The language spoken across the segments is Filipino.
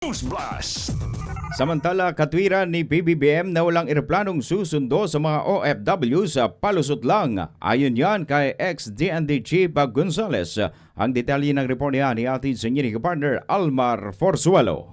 News Blast. Samantala, katwiran ni PBBM na walang eroplanong susundo sa mga OFW sa palusot lang. Ayon yan kay ex-DND Chief Gonzales. Ang detalye ng report niya ni ating senior partner Almar Forzuelo.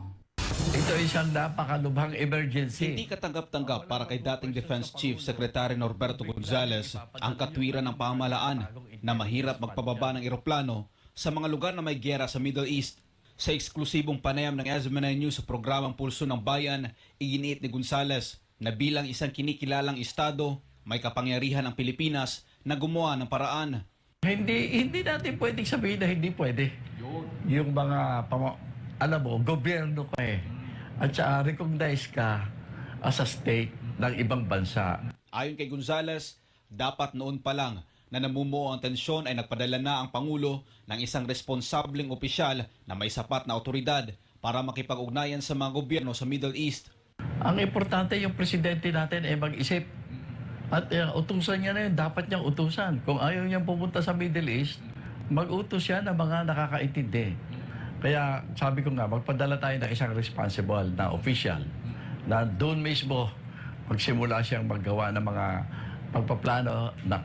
Ito ay isang napakalubhang emergency. Hindi katanggap-tanggap para kay dating Defense Chief Secretary Norberto Gonzales ang katwiran ng pamahalaan na mahirap magpababa ng eroplano sa mga lugar na may giyera sa Middle East. Sa eksklusibong panayam ng SMNI News sa programang Pulso ng Bayan, iginiit ni Gonzales na bilang isang kinikilalang estado, may kapangyarihan ang Pilipinas na gumawa ng paraan. Hindi natin pwedeng sabihin na hindi pwede. Yung mga, alam mo, gobyerno ka eh. At saka recognize ka as a state ng ibang bansa. Ayon kay Gonzales, dapat noon pa lang na namumuo ang tensyon ay nagpadala na ang Pangulo ng isang responsableng opisyal na may sapat na otoridad para makipag-ugnayan sa mga gobyerno sa Middle East. Ang importante yung presidente natin ay mag-isip. At utusan niya na yun, dapat niyang utusan. Kung ayaw niyang pumunta sa Middle East, mag-utos siya ng mga nakakaintindi. Kaya sabi ko nga, magpadala tayo ng isang responsible na official na doon mismo magsimula siyang maggawa ng mga pagpaplano na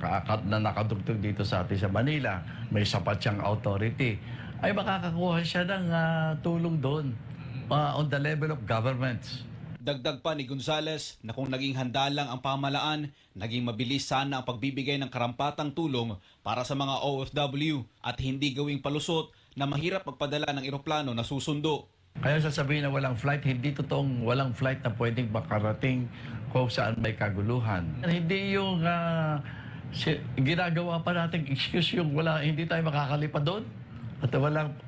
nakadugtog dito sa atin sa Manila, may sapat siyang authority, ay makakakuha siya ng tulong doon on the level of governments. Dagdag pa ni Gonzales na kung naging handa lang ang pamahalaan, naging mabilis sana ang pagbibigay ng karampatang tulong para sa mga OFW at hindi gawing palusot na mahirap magpadala ng eroplano na susundo. Kaya sasabihin na walang flight, hindi totoong walang flight na pwedeng makarating kung saan may kaguluhan. Hindi yung ginagawa pa nating excuse yung hindi tayo makakalipad doon at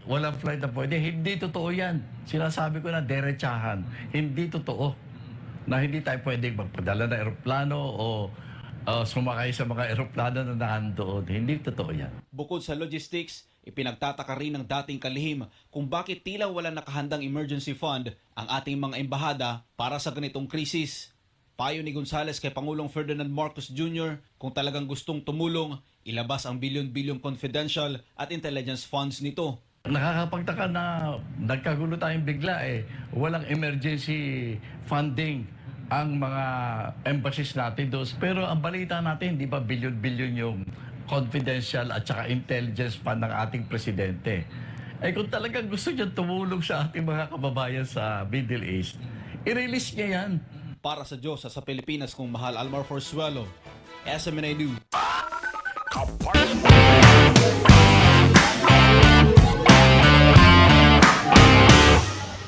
walang flight na pwede. Hindi totoo yan. Sinasabi ko na derechahan. Hindi totoo na hindi tayo pwedeng magpadala ng eroplano o sumakay sa mga eroplano na nandoon. Hindi totoo yan. Bukod sa logistics, ipinagtataka rin ng dating kalihim kung bakit tila walang nakahandang emergency fund ang ating mga embahada para sa ganitong krisis. Payo ni Gonzales kay Pangulong Ferdinand Marcos Jr. kung talagang gustong tumulong, ilabas ang bilyon-bilyong confidential at intelligence funds nito. Nakakapagtaka na nagkagulo tayong bigla eh. Walang emergency funding ang mga embassies natin doon. Pero ang balita natin, di ba bilyon-bilyon yung confidential at saka intelligence fund ng ating presidente. Eh kung talagang gusto niya tumulong sa ating mga kababayan sa Middle East, i-release niya yan. Para sa Diyos at sa Pilipinas kung mahal, Almar Forzuelo, SMNI News. Kapag